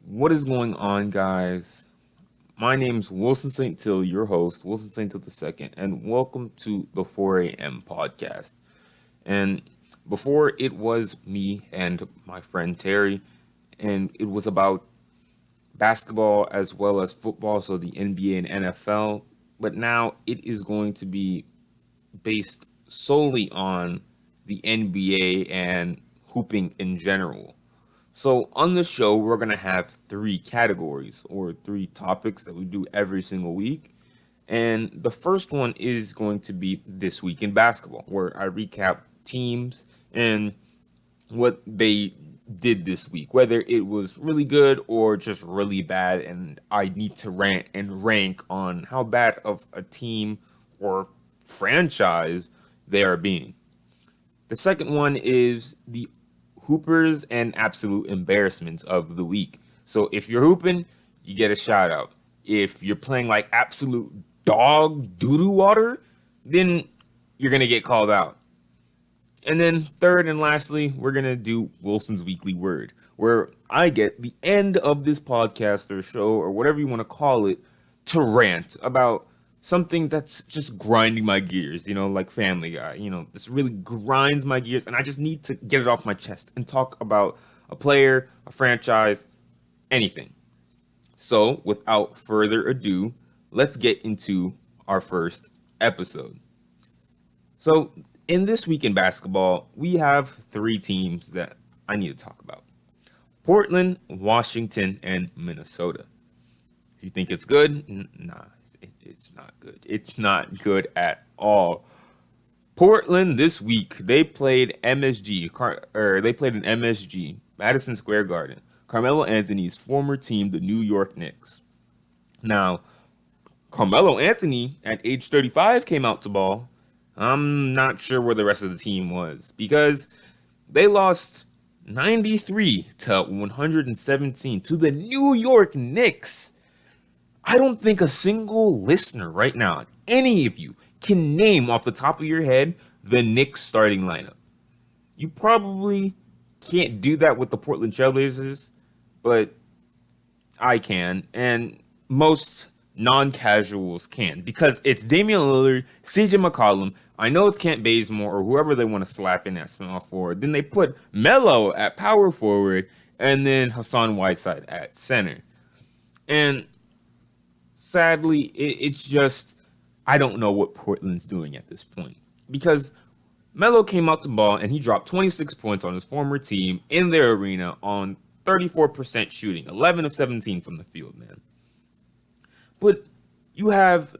What is going on, guys? My name's Wilson St. Till, your host, Wilson St. Till II, and welcome to the 4 a.m. podcast. And before it was me and my friend Terry, and it was about basketball as well as football, so the NBA and NFL. But now it is going to be based solely on the NBA and hooping in general. So on the show, we're going to have three categories or three topics that we do every single week. And the first one is going to be This Week in Basketball, where I recap teams and what they did this week, whether it was really good or just really bad. And I need to rant and rank on how bad of a team or franchise they are being. The second one is the hoopers and absolute embarrassments of the week. So if you're hooping, you get a shout out. If you're playing like absolute dog doo-doo water, then you're going to get called out. And then third and lastly, we're going to do Wilson's Weekly Word, where I get the end of this podcast or show or whatever you want to call it to rant about something that's just grinding my gears, like Family Guy. This really grinds my gears, and I just need to get it off my chest and talk about a player, a franchise, anything. So, without further ado, let's get into our first episode. So, in This Week in Basketball, we have three teams that I need to talk about: Portland, Washington, and Minnesota. If you think it's good, nah. It's not good. It's not good at all. Portland this week, they played MSG, they played an MSG, Madison Square Garden, Carmelo Anthony's former team, the New York Knicks. Now, Carmelo Anthony at age 35 came out to ball. I'm not sure where the rest of the team was because they lost 93 to 117 to the New York Knicks. I don't think a single listener right now, any of you, can name off the top of your head the Knicks starting lineup. You probably can't do that with the Portland Trailblazers, but I can, and most non-casuals can, because it's Damian Lillard, CJ McCollum. I know it's Kent Bazemore or whoever they want to slap in at small forward. Then they put Melo at power forward, and then Hassan Whiteside at center. And sadly, it's just, I don't know what Portland's doing at this point. Because Melo came out to ball and he dropped 26 points on his former team in their arena on 34% shooting, 11 of 17 from the field, man. But you have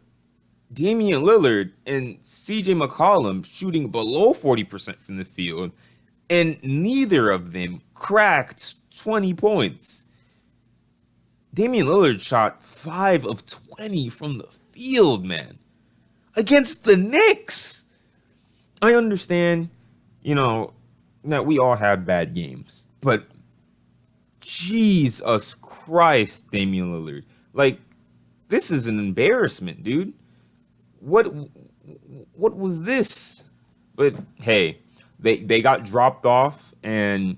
Damian Lillard and CJ McCollum shooting below 40% from the field, and neither of them cracked 20 points. Damian Lillard shot 5 of 20 from the field, man, against the Knicks. I understand, that we all have bad games, but Jesus Christ, Damian Lillard. Like, this is an embarrassment, dude. What was this? But hey, they got dropped off and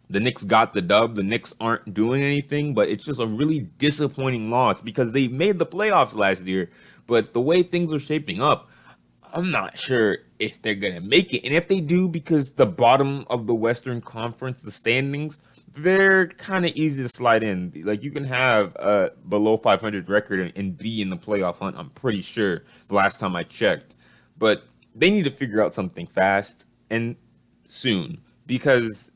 the Knicks got the dub. The Knicks aren't doing anything, but it's just a really disappointing loss because they made the playoffs last year. But the way things are shaping up, I'm not sure if they're going to make it. And if they do, because the bottom of the Western Conference, the standings, they're kind of easy to slide in. Like, you can have a below 500 record and be in the playoff hunt, I'm pretty sure, the last time I checked. But they need to figure out something fast and soon, because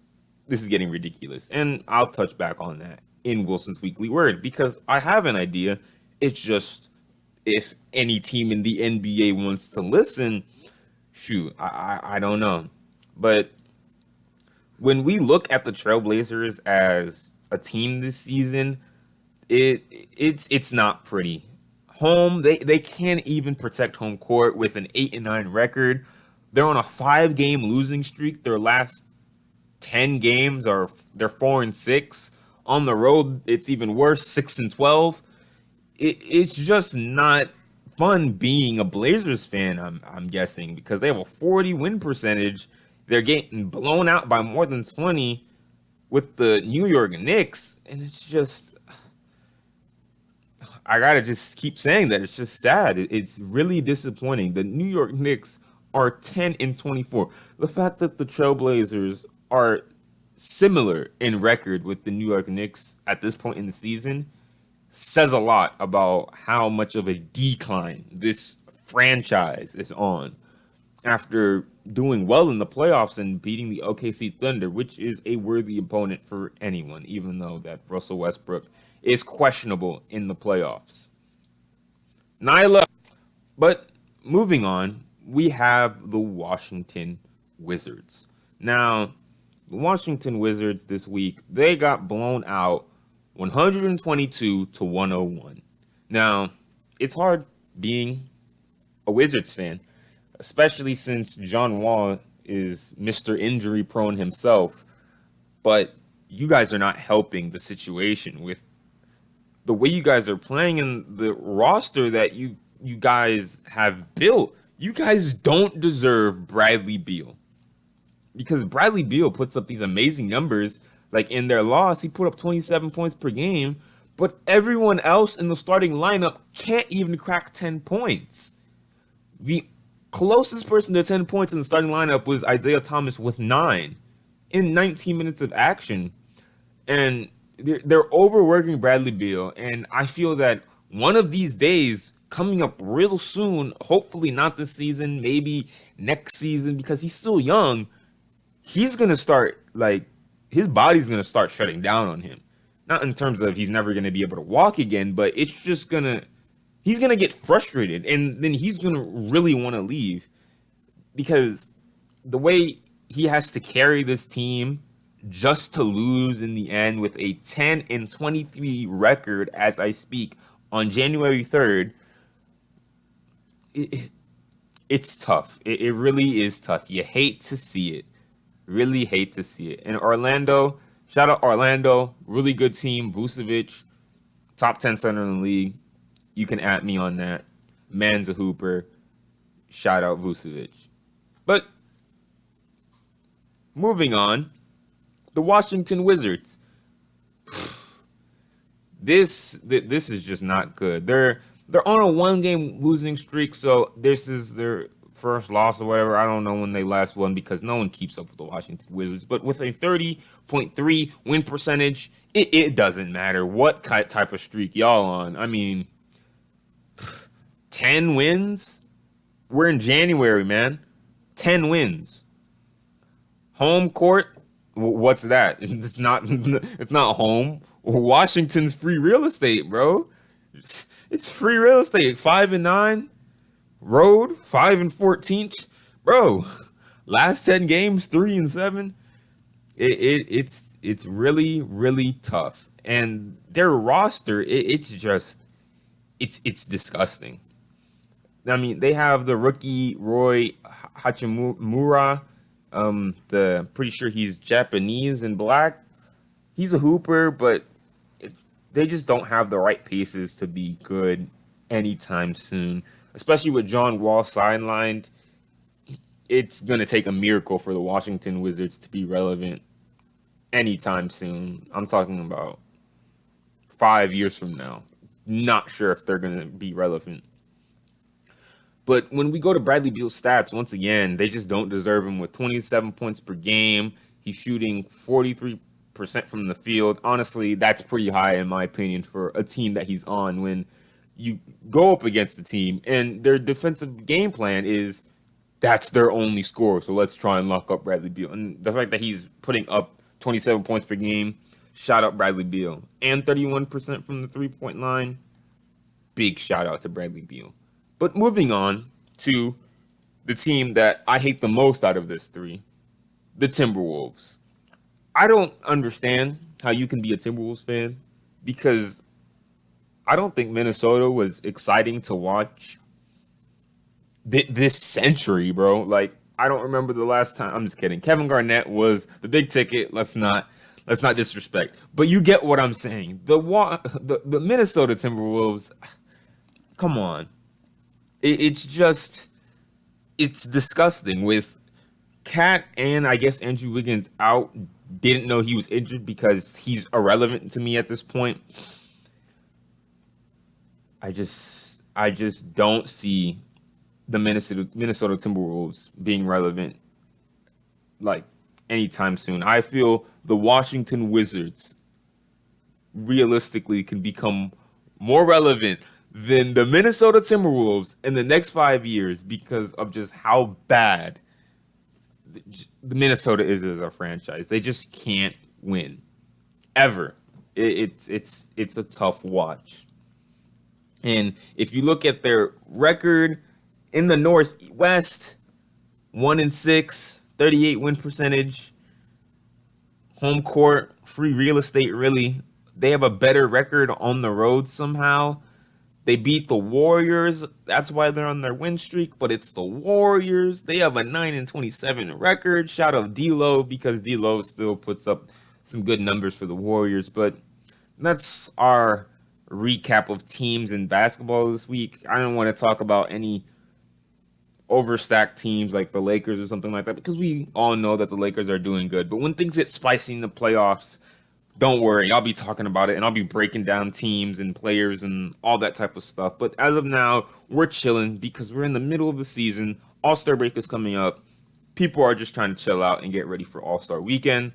this is getting ridiculous. And I'll touch back on that in Wilson's Weekly Word, because I have an idea. It's just, if any team in the NBA wants to listen, shoot, I don't know. But when we look at the Trailblazers as a team this season, it's not pretty. Home, they can't even protect home court with an 8-9 record. They're on a 5-game losing streak. Their last 10 games they're 4-6. On the road, it's even worse, 6-12. It's just not fun being a Blazers fan, I'm guessing, because they have a 40 win percentage. They're getting blown out by more than 20. with the New York Knicks, and it's just I gotta just keep saying that it's just sad. It's really disappointing. The New York Knicks are 10-24. The fact that the Trailblazers are similar in record with the New York Knicks at this point in the season says a lot about how much of a decline this franchise is on after doing well in the playoffs and beating the OKC Thunder, which is a worthy opponent for anyone, even though that Russell Westbrook is questionable in the playoffs. Nyla. But moving on, we have the Washington Wizards. Now, the Washington Wizards this week, they got blown out 122-101. Now, it's hard being a Wizards fan, especially since John Wall is Mr. Injury Prone himself. But you guys are not helping the situation with the way you guys are playing and the roster that you guys have built. You guys don't deserve Bradley Beal, because Bradley Beal puts up these amazing numbers. Like in their loss, he put up 27 points per game, but everyone else in the starting lineup can't even crack 10 points. The closest person to 10 points in the starting lineup was Isaiah Thomas with 9 in 19 minutes of action. And they're overworking Bradley Beal, and I feel that one of these days coming up real soon, hopefully not this season, maybe next season, because he's still young, he's going to start, like, his body's going to start shutting down on him. Not in terms of he's never going to be able to walk again, but it's just going to, he's going to get frustrated, and then he's going to really want to leave, because the way he has to carry this team just to lose in the end with a 10-23 record as I speak on January 3rd, it's tough. It really is tough. You hate to see it. Really hate to see it. And Orlando, shout out Orlando, really good team. Vucevic, top 10 center in the league. You can at me on that. Man's a hooper. Shout out Vucevic. But moving on, the Washington Wizards. This is just not good. They're on a 1-game losing streak, so this is their first loss or whatever. I don't know when they last won, because no one keeps up with the Washington Wizards. But with a 30.3 win percentage, it doesn't matter what type of streak y'all on. I mean, 10 wins? We're in January, man. 10 wins. Home court? What's that? It's not home. Washington's free real estate, bro. It's free real estate. 5-9. Road 5-14. Bro, last 10 games, 3-7. It's really, really tough. And their roster, it's disgusting. I mean, they have the rookie Roy Hachimura. Pretty sure he's Japanese and black. He's a hooper, but they just don't have the right pieces to be good anytime soon. Especially with John Wall sidelined, it's gonna take a miracle for the Washington Wizards to be relevant anytime soon. I'm talking about 5 years from now. Not sure if they're gonna be relevant. But when we go to Bradley Beal's stats, once again, they just don't deserve him with 27 points per game. He's shooting 43% from the field. Honestly, that's pretty high in my opinion for a team that he's on. When you go up against the team and their defensive game plan is that's their only score, so let's try and lock up Bradley Beal. And the fact that he's putting up 27 points per game, shout out Bradley Beal. And 31% from the three-point line, big shout out to Bradley Beal. But moving on to the team that I hate the most out of this three, the Timberwolves. I don't understand how you can be a Timberwolves fan, because I don't think Minnesota was exciting to watch this century, bro. Like, I don't remember the last time. I'm just kidding. Kevin Garnett was the big ticket. Let's not disrespect. But you get what I'm saying. The Minnesota Timberwolves, come on. It's disgusting with Cat and I guess Andrew Wiggins out. didn't know he was injured because he's irrelevant to me at this point. I just don't see the Minnesota Timberwolves being relevant like anytime soon. I feel the Washington Wizards realistically can become more relevant than the Minnesota Timberwolves in the next 5 years because of just how bad the Minnesota is as a franchise. They just can't win ever. It's a tough watch. And if you look at their record in the Northwest, 1-6, 38 win percentage, home court, free real estate, really. They have a better record on the road somehow. They beat the Warriors. That's why they're on their win streak, but it's the Warriors. They have a 9-27 record. Shout out D'Lo, because D'Lo still puts up some good numbers for the Warriors. But that's our recap of teams in basketball this week. I don't want to talk about any overstacked teams like the Lakers or something like that, because we all know that the Lakers are doing good. But when things get spicy in the playoffs, don't worry, I'll be talking about it and I'll be breaking down teams and players and all that type of stuff. But as of now, we're chilling because we're in the middle of the season. All-Star break is coming up. People are just trying to chill out and get ready for All-Star weekend.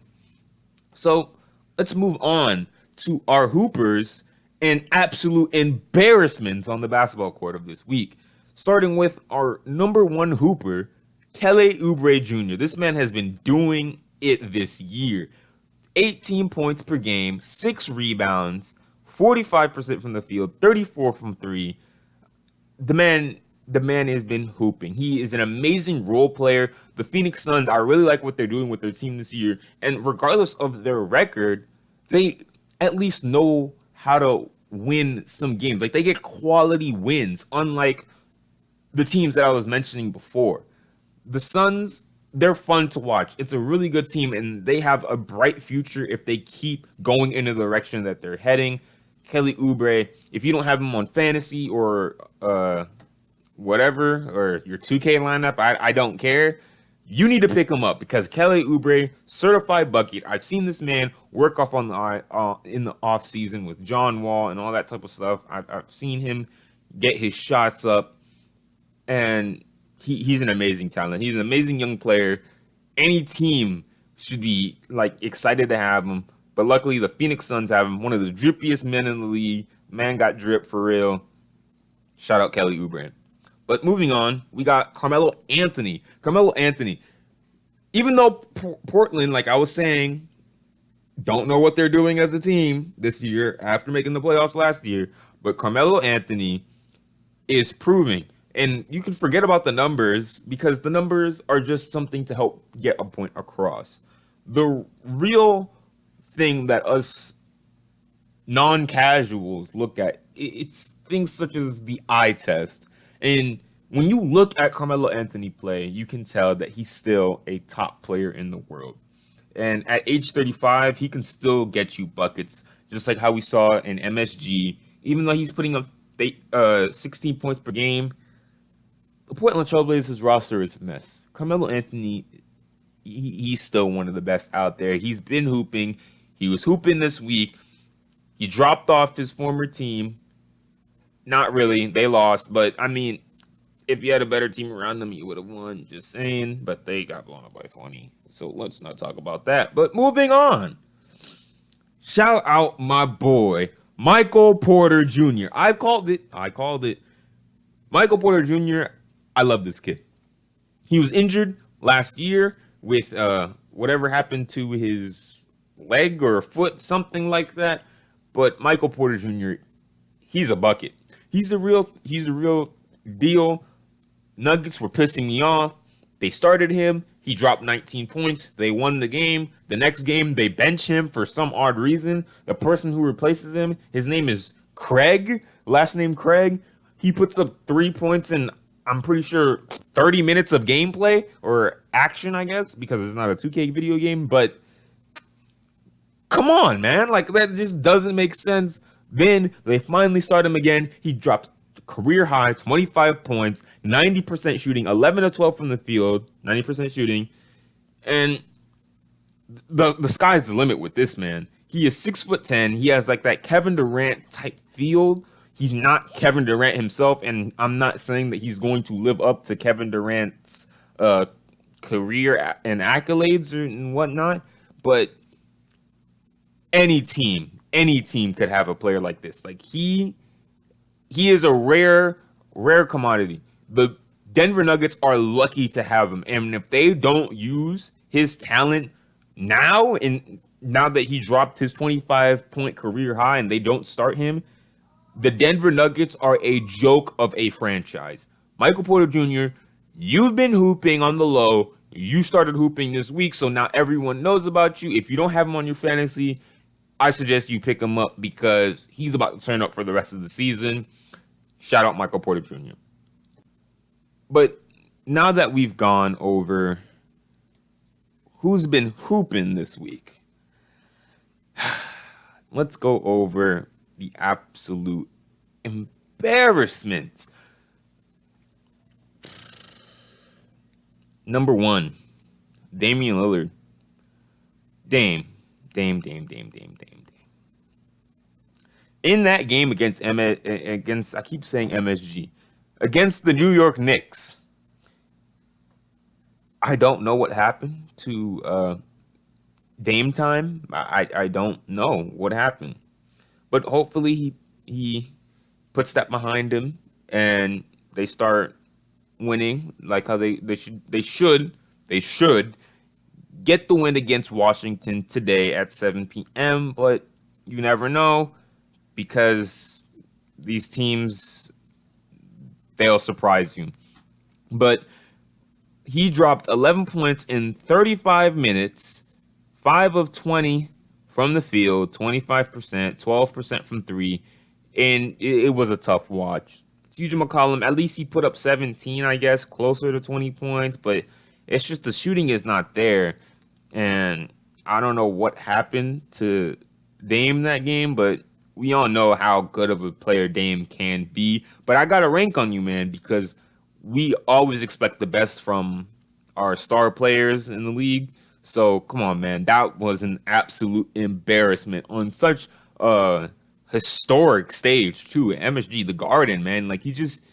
So let's move on to our hoopers and absolute embarrassments on the basketball court of this week. Starting with our number one hooper, Kelly Oubre Jr. This man has been doing it this year. 18 points per game, 6 rebounds, 45% from the field, 34 from 3. The man has been hooping. He is an amazing role player. The Phoenix Suns, I really like what they're doing with their team this year. And regardless of their record, they at least know how to win some games. Like, they get quality wins, unlike the teams that I was mentioning before. The Suns, they're fun to watch. It's a really good team, and they have a bright future if they keep going in the direction that they're heading. Kelly Oubre, if you don't have him on fantasy or whatever, or your 2K lineup, I don't care. You need to pick him up because Kelly Oubre, certified bucket. I've seen this man work off on the in the off season with John Wall and all that type of stuff. I've seen him get his shots up, and he's an amazing talent. He's an amazing young player. Any team should be like excited to have him. But luckily, the Phoenix Suns have him. One of the drippiest men in the league. Man got drip for real. Shout out Kelly Oubre. But moving on, we got Carmelo Anthony. Carmelo Anthony, even though Portland, like I was saying, don't know what they're doing as a team this year after making the playoffs last year, but Carmelo Anthony is proving. And you can forget about the numbers because the numbers are just something to help get a point across. The real thing that us non-casuals look at, it's things such as the eye test. And when you look at Carmelo Anthony play, you can tell that he's still a top player in the world. And at age 35, he can still get you buckets, just like how we saw in MSG. Even though he's putting up 16 points per game, the Portland Trailblazers roster is a mess. Carmelo Anthony, he's still one of the best out there. He's been hooping. He was hooping this week. He dropped off his former team. Not really. They lost. But, I mean, if you had a better team around them, you would have won. Just saying. But they got blown up by 20. So let's not talk about that. But moving on. Shout out my boy, Michael Porter Jr. I called it. Michael Porter Jr., I love this kid. He was injured last year with whatever happened to his leg or foot, something like that. But Michael Porter Jr., he's a bucket. He's a real deal. Nuggets were pissing me off. They started him. He dropped 19 points. They won the game. The next game, they bench him for some odd reason. The person who replaces him, his name is Craig. Last name Craig. He puts up 3 points in, I'm pretty sure, 30 minutes of gameplay or action, I guess, because it's not a 2K video game. But come on, man. Like, that just doesn't make sense. Then they finally start him again. He drops career high 25 points, 90% shooting, 11 of 12 from the field, 90% shooting. And the sky's the limit with this man. He is 6'10". He has like that Kevin Durant type field. He's not Kevin Durant himself, and I'm not saying that he's going to live up to Kevin Durant's career and accolades and whatnot. But any team could have a player like this. Like he is a rare commodity. The Denver Nuggets are lucky to have him, and if they don't use his talent now that he dropped his 25-point career high and they don't start him, the Denver Nuggets are a joke of a franchise. Michael Porter Jr., you've been hooping on the low. You started hooping this week, so now everyone knows about you. If you don't have him on your fantasy, I suggest you pick him up because he's about to turn up for the rest of the season. Shout out Michael Porter Jr. But now that we've gone over who's been hooping this week, let's go over the absolute embarrassment. Number one, Damian Lillard. Dame. In that game against I keep saying MSG, against the New York Knicks, I don't know what happened to Dame time. I don't know what happened. But hopefully he puts that behind him and they start winning like how they should get the win against Washington today at 7 p.m. But you never know because these teams, they'll surprise you. But he dropped 11 points in 35 minutes, 5 of 20 from the field, 25%, 12% from three, and it was a tough watch. CJ McCollum, at least he put up 17, I guess, closer to 20 points, but it's just the shooting is not there, and I don't know what happened to Dame that game, but we all know how good of a player Dame can be. But I got to rank on you, man, because we always expect the best from our star players in the league. So come on, man, that was an absolute embarrassment on such a historic stage too. MSG, the Garden, man, like you just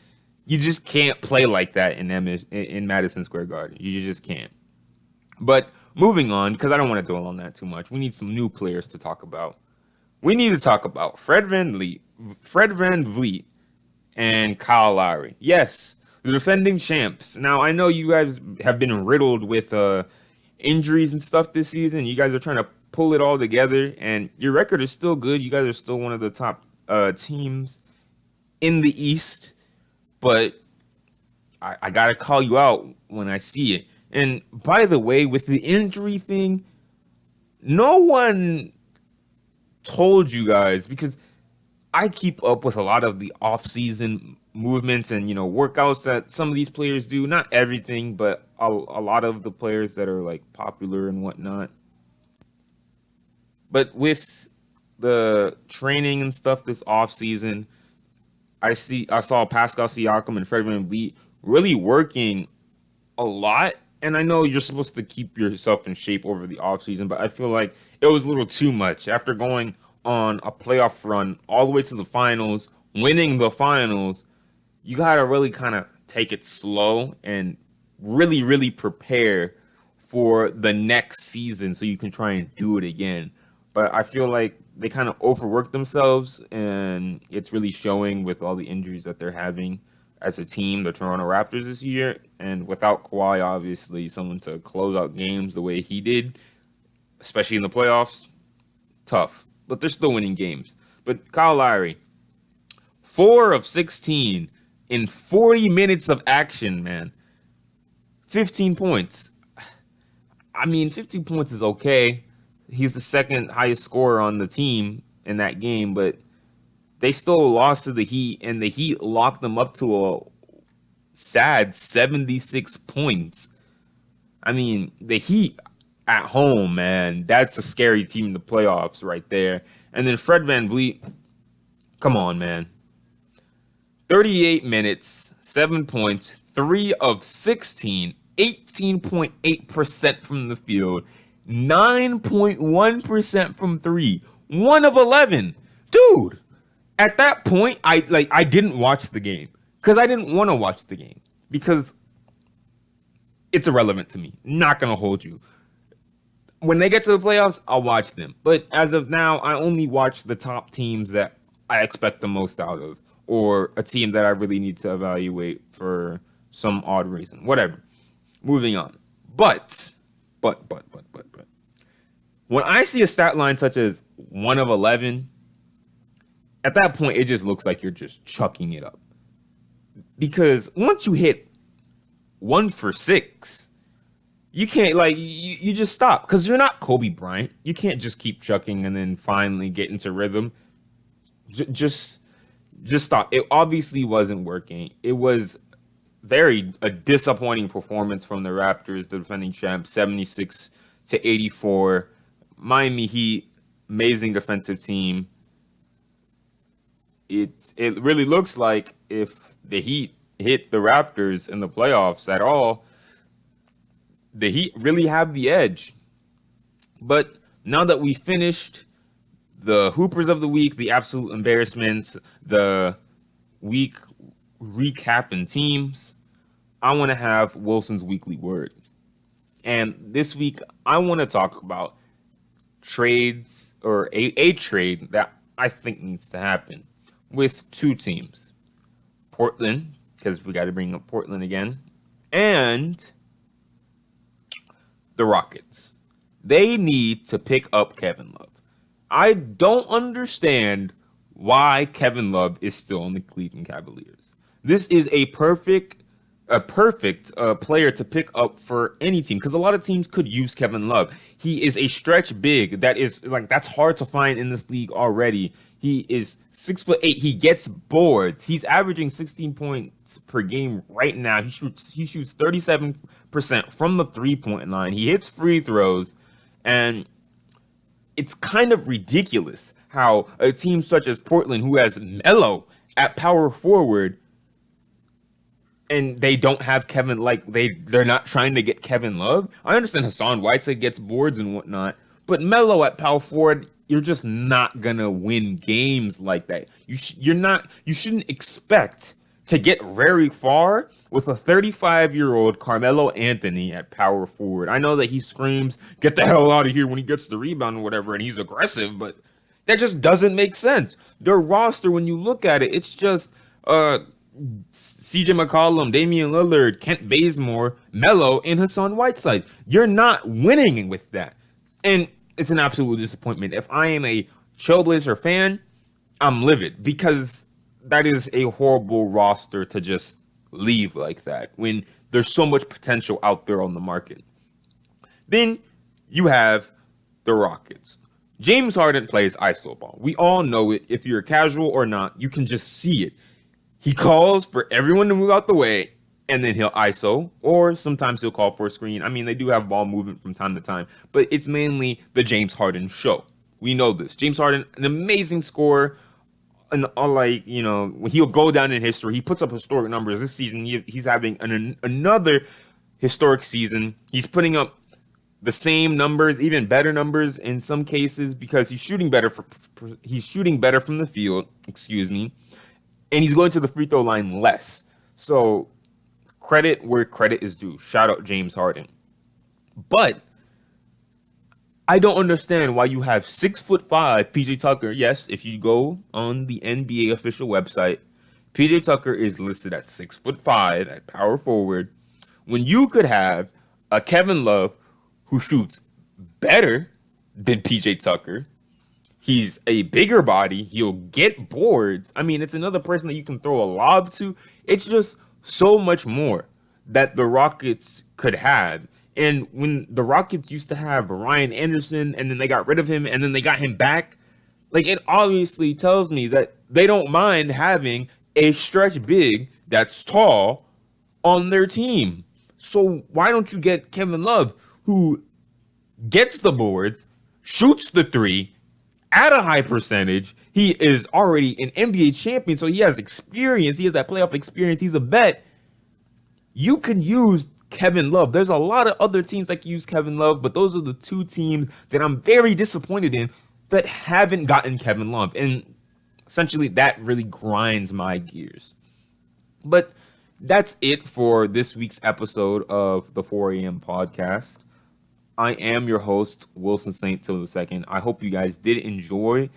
can't play like that in Madison Square Garden. You just can't. But moving on, because I don't want to dwell on that too much. We need some new players to talk about. We need to talk about Fred VanVleet, and Kyle Lowry. Yes, the defending champs. Now I know you guys have been riddled with injuries and stuff this season. You guys are trying to pull it all together, and your record is still good. You guys are still one of the top teams in the East, but I gotta call you out when I see it. And by the way, with the injury thing, no one told you guys, because I keep up with a lot of the off-season movements and workouts that some of these players do. Not everything, but a lot of the players that are like popular and whatnot. But with the training and stuff this off-season, I saw Pascal Siakam and Fred VanVleet really working a lot. And I know you're supposed to keep yourself in shape over the offseason, but I feel like it was a little too much. After going on a playoff run all the way to the finals, winning the finals, you got to really kind of take it slow and really, really prepare for the next season so you can try and do it again. But I feel like they kind of overworked themselves, and it's really showing with all the injuries that they're having as a team, the Toronto Raptors this year. And without Kawhi, obviously, someone to close out games the way he did, especially in the playoffs, tough. But they're still winning games. But Kyle Lowry, 4 of 16 in 40 minutes of action, man. 15 points. I mean, 15 points is okay. He's the second highest scorer on the team in that game, but they still lost to the Heat, and the Heat locked them up to a sad 76 points. I mean, the Heat at home, man, that's a scary team in the playoffs right there. And then Fred VanVleet, come on, man. 38 minutes, 7 points, 3 of 16, 18.8% from the field, 9.1% from three. 1 of 11. Dude, at that point, I didn't watch the game because I didn't want to watch the game because it's irrelevant to me. Not going to hold you. When they get to the playoffs, I'll watch them. But as of now, I only watch the top teams that I expect the most out of, or a team that I really need to evaluate for some odd reason. Whatever. Moving on. But. When I see a stat line such as 1 of 11, at that point, it just looks like you're just chucking it up. Because once you hit 1 for 6, you can't, you just stop. Because you're not Kobe Bryant. You can't just keep chucking and then finally get into rhythm. Just stop. It obviously wasn't working. It was a disappointing performance from the Raptors, the defending champs, 76-84. Miami Heat, amazing defensive team. It really looks like if the Heat hit the Raptors in the playoffs at all, the Heat really have the edge. But now that we finished the Hoopers of the Week, the absolute embarrassments, the week recapping teams, I want to have Wilson's weekly word. And this week, I want to talk about trades, or a trade that I think needs to happen with two teams. Portland, because we got to bring up Portland again, and the Rockets. They need to pick up Kevin Love. I don't understand why Kevin Love is still on the Cleveland Cavaliers. This is a perfect player to pick up for any team, because a lot of teams could use Kevin Love. He is a stretch big that's hard to find in this league already. He is 6'8". He gets boards. He's averaging 16 points per game right now. He shoots 37% from the 3-point line. He hits free throws, and it's kind of ridiculous how a team such as Portland, who has Melo at power forward, and they don't have Kevin, they're not trying to get Kevin Love. I understand Hassan Whiteside gets boards and whatnot, but Melo at power forward, you're just not gonna win games like that. You shouldn't expect to get very far with a 35-year-old Carmelo Anthony at power forward. I know that he screams, "Get the hell out of here" when he gets the rebound or whatever, and he's aggressive, but that just doesn't make sense. Their roster, when you look at it, it's just CJ McCollum, Damian Lillard, Kent Bazemore, Melo, and Hassan Whiteside. You're not winning with that. And it's an absolute disappointment. If I am a Trailblazer fan, I'm livid, because that is a horrible roster to just leave like that when there's so much potential out there on the market. Then you have the Rockets. James Harden plays iso ball. We all know it. If you're casual or not, you can just see it. He calls for everyone to move out the way, and then he'll ISO, or sometimes he'll call for a screen. I mean, they do have ball movement from time to time, but it's mainly the James Harden show. We know this. James Harden, an amazing scorer, and he'll go down in history. He puts up historic numbers this season. He's having another historic season. He's putting up the same numbers, even better numbers in some cases, because he's shooting better from the field. And he's going to the free throw line less. So credit where credit is due. Shout out James Harden. But I don't understand why you have 6'5" PJ Tucker. Yes, if you go on the NBA official website, PJ Tucker is listed at 6'5" at power forward, when you could have a Kevin Love who shoots better than PJ Tucker. He's a bigger body. He'll get boards. I mean, it's another person that you can throw a lob to. It's just so much more that the Rockets could have. And when the Rockets used to have Ryan Anderson, and then they got rid of him, and then they got him back, it obviously tells me that they don't mind having a stretch big that's tall on their team. So why don't you get Kevin Love, who gets the boards, shoots the three, at a high percentage? He is already an NBA champion, so he has experience. He has that playoff experience. He's a vet. You can use Kevin Love. There's a lot of other teams that can use Kevin Love, but those are the two teams that I'm very disappointed in that haven't gotten Kevin Love. And essentially, that really grinds my gears. But that's it for this week's episode of the 4 a.m. podcast. I am your host, Wilson St. Till II. I hope you guys did enjoy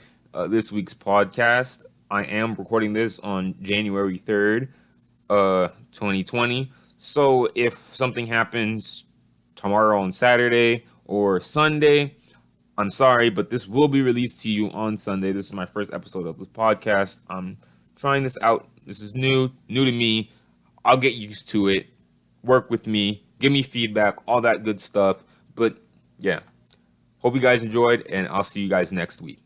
this week's podcast. I am recording this on January 3rd, 2020. So if something happens tomorrow on Saturday or Sunday, I'm sorry, but this will be released to you on Sunday. This is my first episode of this podcast. I'm trying this out. This is new to me. I'll get used to it. Work with me. Give me feedback, all that good stuff. But yeah, hope you guys enjoyed, and I'll see you guys next week.